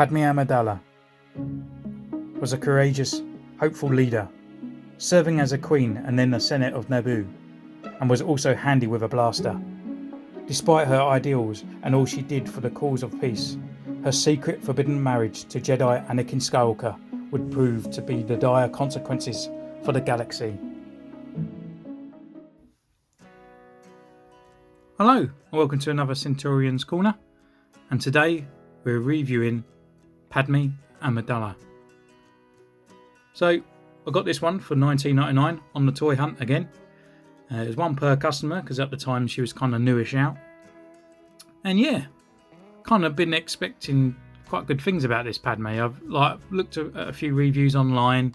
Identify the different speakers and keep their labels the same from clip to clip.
Speaker 1: Padme Amidala was a courageous, hopeful leader, serving as a queen and then the Senate of Naboo, and was also handy with a blaster. Despite her ideals and all she did for the cause of peace, her secret forbidden marriage to Jedi Anakin Skywalker would prove to be the dire consequences for the galaxy. Hello and welcome to another Centurion's Corner, and today we're reviewing Padme Amidala. So I got this one for $19.99 on the toy hunt again. It was one per customer because at the time she was kind of newish out. And yeah, kind of been expecting quite good things about this Padme. I've looked at a few reviews online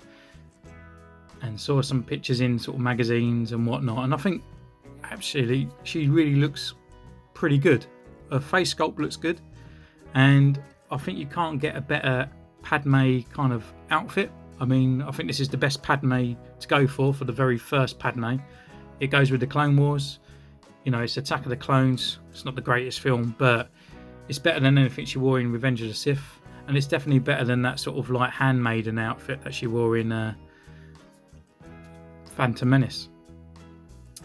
Speaker 1: and saw some pictures in sort of magazines and whatnot, and I think actually she really looks pretty good. Her face sculpt looks good, and I think you can't get a better Padme kind of outfit. I mean, I think this is the best Padme to go for the very first Padme. It goes with the Clone Wars. You know, it's Attack of the Clones. It's not the greatest film, but it's better than anything she wore in Revenge of the Sith, and it's definitely better than that sort of like handmaiden outfit that she wore in Phantom Menace.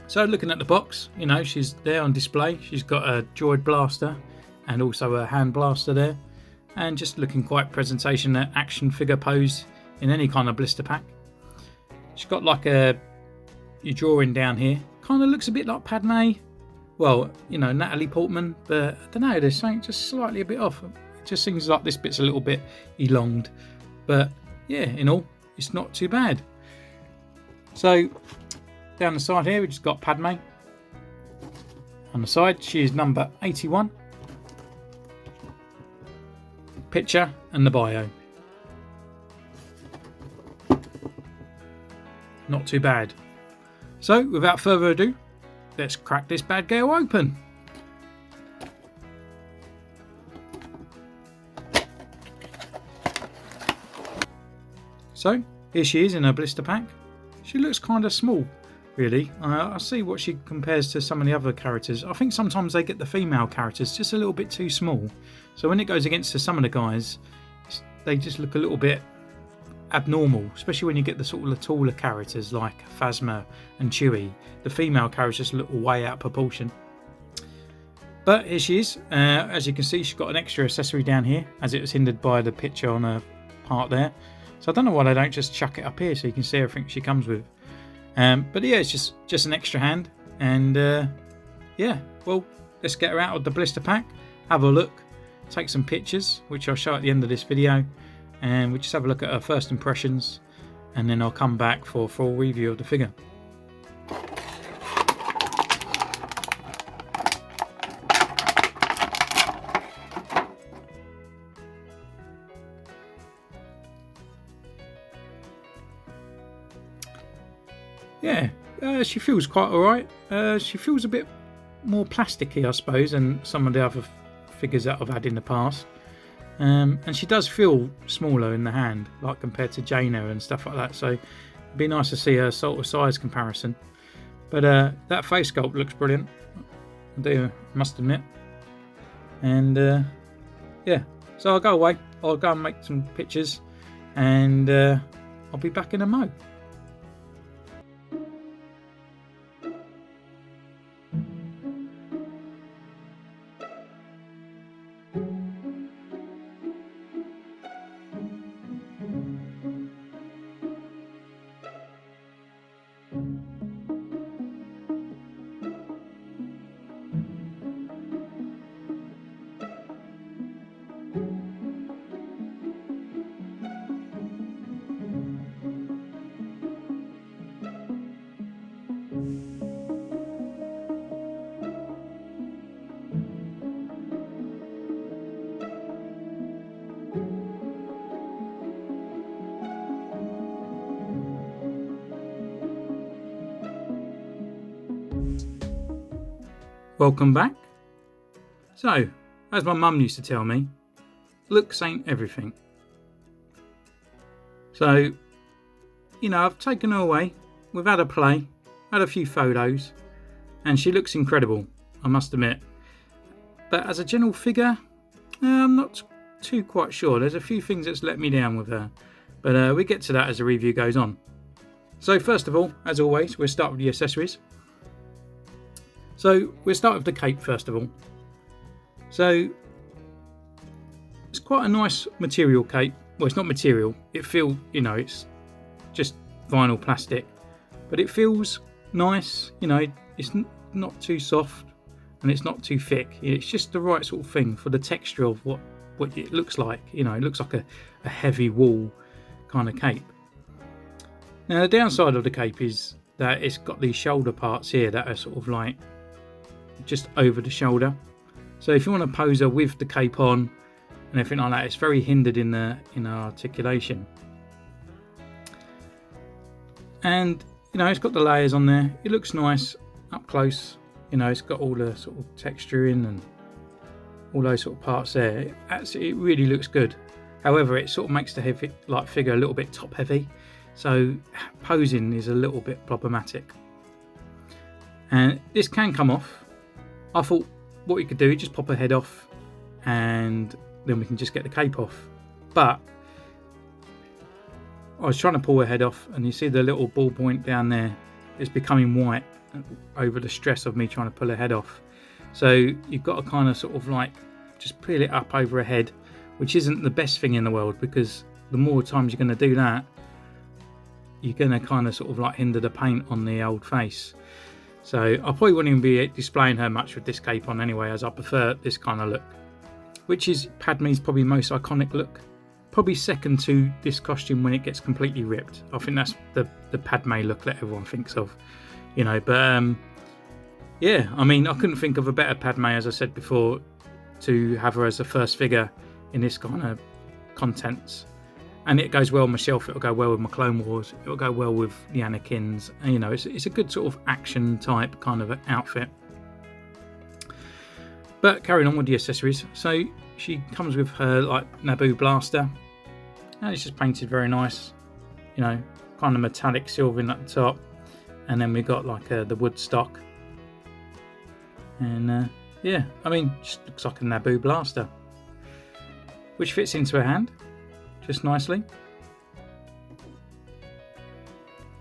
Speaker 1: So looking at the box, you know, she's there on display. She's got a droid blaster and also a hand blaster there, and just looking quite presentation action figure pose in any kind of blister pack. She's got like your drawing down here, kind of looks a bit like Padme, well, you know, Natalie Portman, but I don't know, there's something just slightly a bit off. It just seems like this bit's a little bit elonged, but yeah, in all, it's not too bad. So down the side here, we just got Padme. On the side, she is number 81. Picture and the bio. Not too bad. So, without further ado, let's crack this bad girl open. So, here she is in her blister pack. She looks kind of small, really. I see what she compares to some of the other characters. I think sometimes they get the female characters just a little bit too small. So when it goes against some of the guys, they just look a little bit abnormal, especially when you get the sort of the taller characters like Phasma and Chewie. The female characters just look way out of proportion. But here she is. As you can see, she's got an extra accessory down here, as it was hindered by the picture on her part there. So I don't know why they don't just chuck it up here so you can see everything she comes with. But yeah, it's just an extra hand, and yeah, well, let's get her out of the blister pack, have a look, take some pictures, which I'll show at the end of this video, and we'll just have a look at her first impressions, and then I'll come back for a full review of the figure. Yeah, she feels quite alright. She feels a bit more plasticky, I suppose, than some of the other figures that I've had in the past. And she does feel smaller in the hand, like compared to Jaina and stuff like that. So it'd be nice to see her sort of size comparison. But that face sculpt looks brilliant, I must admit. And yeah, so I'll go away. I'll go and make some pictures, and I'll be back in a mo. Welcome back. So, as my mum used to tell me, looks ain't everything. So, you know, I've taken her away, we've had a play, had a few photos, and she looks incredible, I must admit. But as a general figure, I'm not too quite sure. There's a few things that's let me down with her, but we get to that as the review goes on. So first of all, as always, we'll start with the accessories. So we'll start with the cape first of all. So it's quite a nice material cape. Well, it's not material. It feels, you know, it's just vinyl plastic, but it feels nice. You know, it's not too soft and it's not too thick. It's just the right sort of thing for the texture of what it looks like. You know, it looks like a heavy wool kind of cape. Now the downside of the cape is that it's got these shoulder parts here that are sort of like just over the shoulder. So if you want to pose her with the cape on and everything like that, it's very hindered in the articulation. And you know, it's got the layers on there. It looks nice up close. You know, it's got all the sort of texture in and all those sort of parts there. It really looks good. However, it sort of makes the figure a little bit top heavy, so posing is a little bit problematic. And this can come off. I thought what we could do is just pop her head off and then we can just get the cape off. But I was trying to pull her head off and you see the little ball point down there is becoming white over the stress of me trying to pull her head off. So you've got to kind of sort of like just peel it up over her head, which isn't the best thing in the world, because the more times you're going to do that, you're going to kind of sort of like hinder the paint on the old face. So I probably wouldn't even be displaying her much with this cape on anyway, as I prefer this kind of look, which is Padme's probably most iconic look. Probably second to this costume when it gets completely ripped. I think that's the Padme look that everyone thinks of, you know. But yeah, I mean, I couldn't think of a better Padme, as I said before, to have her as the first figure in this kind of contents. And it goes well on my shelf. It'll go well with my Clone Wars. It'll go well with the Anakins. And, you know, it's a good sort of action type kind of outfit. But carrying on with the accessories. So she comes with her like Naboo blaster. And it's just painted very nice. You know, kind of metallic silvering at the top. And then we've got like the wood stock. And yeah, I mean, just looks like a Naboo blaster. Which fits into her hand just nicely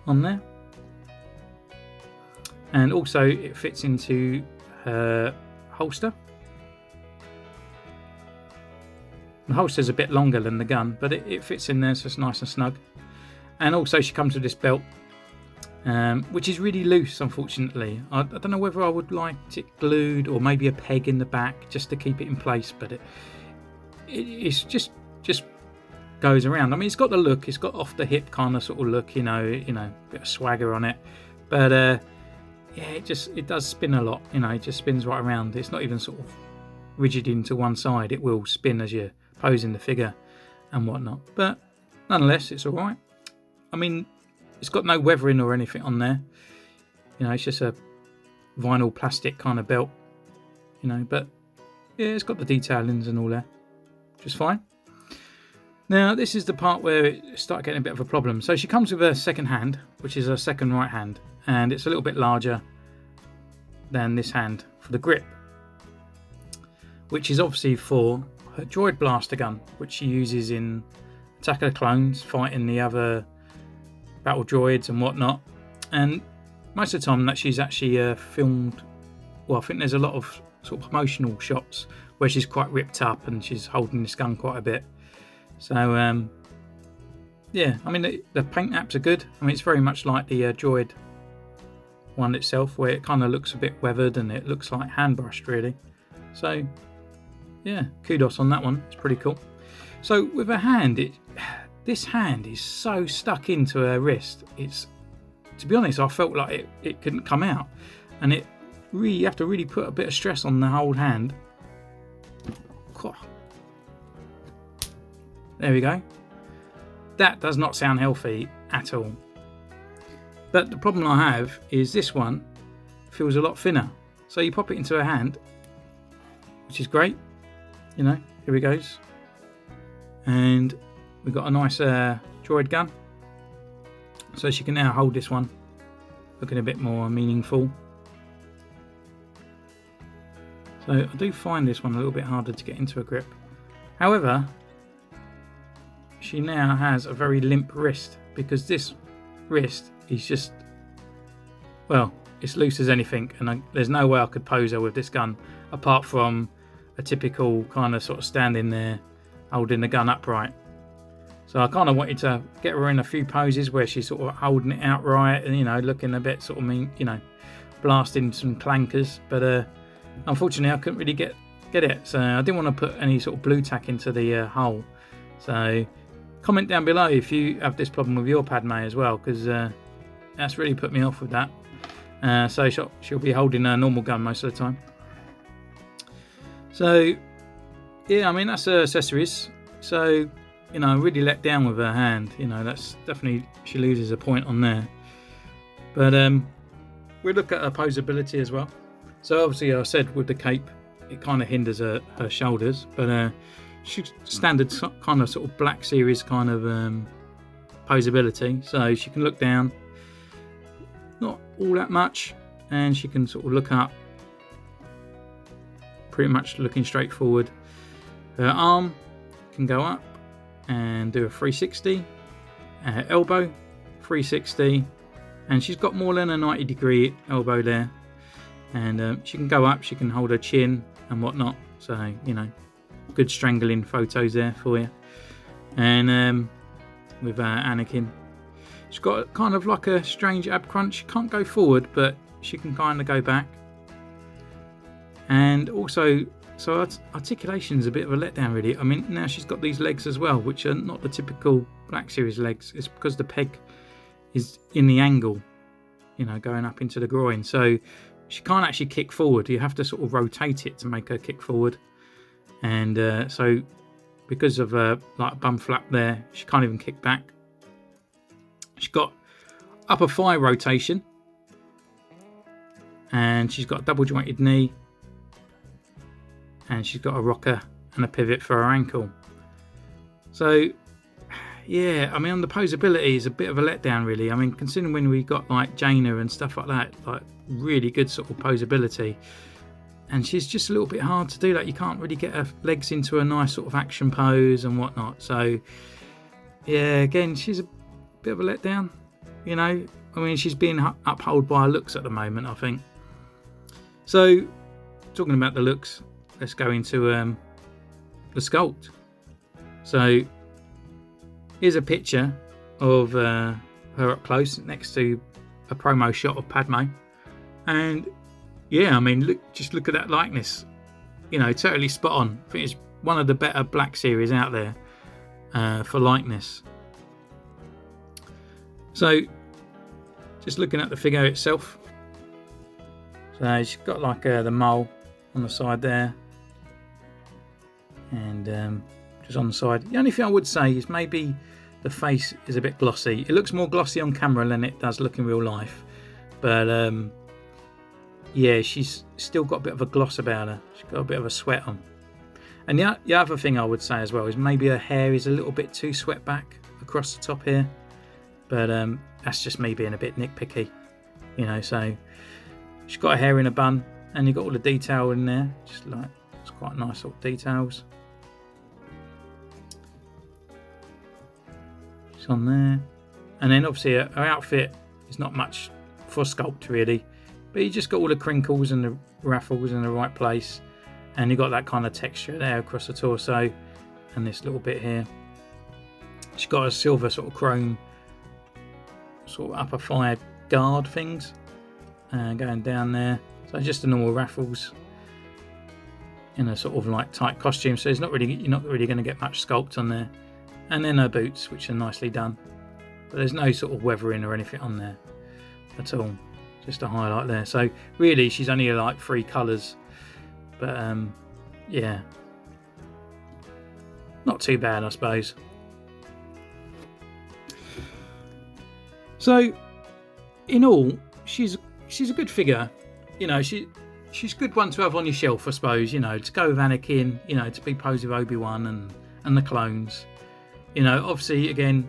Speaker 1: on there, and also it fits into her holster. The holster's a bit longer than the gun, but it fits in there, so it's nice and snug. And also she comes with this belt, which is really loose, unfortunately. I don't know whether I would like it glued or maybe a peg in the back just to keep it in place, but it's just goes around. I mean, it's got the look, it's got off the hip kind of sort of look, you know, bit of swagger on it, but yeah, it does spin a lot, you know, it just spins right around. It's not even sort of rigid into one side. It will spin as you're posing the figure and whatnot, but nonetheless it's all right. I mean, it's got no weathering or anything on there, you know, it's just a vinyl plastic kind of belt, you know, but yeah, it's got the detailings and all that, which is fine. Now, this is the part where it started getting a bit of a problem. So she comes with a second hand, which is her second right hand, and it's a little bit larger than this hand for the grip, which is obviously for her droid blaster gun, which she uses in Attack of the Clones, fighting the other battle droids and whatnot. And most of the time that she's actually filmed, well, I think there's a lot of sort of promotional shots where she's quite ripped up and she's holding this gun quite a bit. So yeah, I mean the paint apps are good. I mean, it's very much like the droid one itself, where it kind of looks a bit weathered and it looks like hand brushed really. So yeah, kudos on that one. It's pretty cool. So with her hand, this hand is so stuck into her wrist. It's, to be honest, I felt like it couldn't come out, and you have to really put a bit of stress on the whole hand. There we go. That does not sound healthy at all. But the problem I have is this one feels a lot thinner. So you pop it into her hand, which is great. You know, here it goes. And we've got a nice droid gun. So she can now hold this one, looking a bit more meaningful. So I do find this one a little bit harder to get into a grip. However, she now has a very limp wrist, because this wrist is just, well, it's loose as anything, and there's no way I could pose her with this gun apart from a typical kind of sort of standing there holding the gun upright. So I kind of wanted to get her in a few poses where she's sort of holding it outright and, you know, looking a bit sort of mean, you know, blasting some clankers, but unfortunately I couldn't really get it, so I didn't want to put any sort of blue tack into the hole. So comment down below if you have this problem with your Padme as well, because that's really put me off with that. So she'll be holding a normal gun most of the time. So yeah, I mean, that's her accessories. So, you know, really let down with her hand. You know, that's definitely, she loses a point on there. But we'll look at her posability as well. So obviously I said with the cape it kind of hinders her shoulders, but she's standard kind of sort of Black Series kind of posability. So she can look down, not all that much, and she can sort of look up, pretty much looking straight forward. Her arm can go up and do a 360, her elbow 360, and she's got more than a 90-degree elbow there, and she can go up, she can hold her chin and whatnot, so, you know, good strangling photos there for you. And with Anakin, she's got kind of like a strange ab crunch. She can't go forward, but she can kind of go back. And also, so articulation is a bit of a letdown, really. I mean, now she's got these legs as well, which are not the typical Black Series legs. It's because the peg is in the angle, you know, going up into the groin. So she can't actually kick forward. You have to sort of rotate it to make her kick forward. And so because of like bum flap there, she can't even kick back. She's got upper thigh rotation, and she's got a double jointed knee, and she's got a rocker and a pivot for her ankle. So yeah, I mean, on the posability is a bit of a letdown, really. I mean, considering when we got like Jaina and stuff like that, like really good sort of posability, and she's just a little bit hard to do that. You can't really get her legs into a nice sort of action pose and whatnot. So yeah, again, she's a bit of a letdown, you know. I mean, she's being upheld by her looks at the moment, I think. So talking about the looks, let's go into the sculpt. So here's a picture of her up close next to a promo shot of Padme, and yeah, I mean, just look at that likeness. You know, totally spot on. I think it's one of the better Black Series out there for likeness. So just looking at the figure itself, so she's got like the mole on the side there, and just on the side. The only thing I would say is maybe the face is a bit glossy. It looks more glossy on camera than it does look in real life, but yeah, she's still got a bit of a gloss about her. She's got a bit of a sweat on. And the other thing I would say as well is maybe her hair is a little bit too swept back across the top here, but that's just me being a bit nitpicky, you know. So she's got her hair in a bun, and you've got all the detail in there, just like, it's quite nice sort of details. It's on there, and then obviously her outfit is not much for sculpt really, but you just got all the crinkles and the ruffles in the right place, and you got that kind of texture there across the torso and this little bit here. She's got a silver sort of chrome sort of upper thigh guard things going down there, so just the normal ruffles in a sort of like tight costume, so you're not really going to get much sculpt on there. And then her boots, which are nicely done, but there's no sort of weathering or anything on there at all, just a highlight there. So really she's only like 3 colours, but yeah, not too bad, I suppose. So in all, she's a good figure, you know. She's a good one to have on your shelf, I suppose, you know, to go with Anakin, you know, to be posed with Obi-Wan and the clones. You know, obviously, again,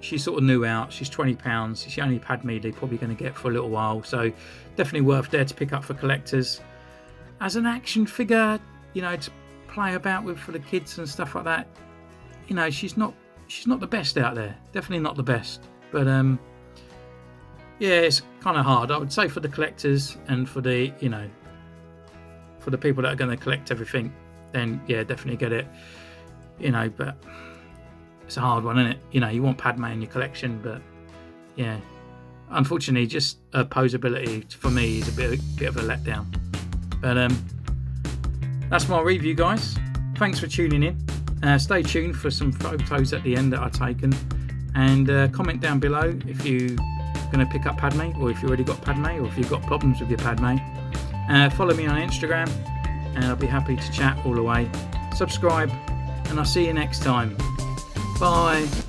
Speaker 1: she's sort of new out. She's £20. She's the only Padme they're probably going to get for a little while. So definitely worth there to pick up for collectors. As an action figure, you know, to play about with for the kids and stuff like that. You know, she's not the best out there. Definitely not the best. But yeah, it's kind of hard. I would say for the collectors and for the, you know, for the people that are going to collect everything, then yeah, definitely get it. You know, but it's a hard one, isn't it? You know, you want Padme in your collection, but yeah, unfortunately, just her posability for me is a bit of a letdown. But that's my review, guys. Thanks for tuning in. Stay tuned for some photos at the end that I've taken, and comment down below if you're going to pick up Padme, or if you already got Padme, or if you've got problems with your Padme. Follow me on Instagram, and I'll be happy to chat all the way. Subscribe, and I'll see you next time. Bye.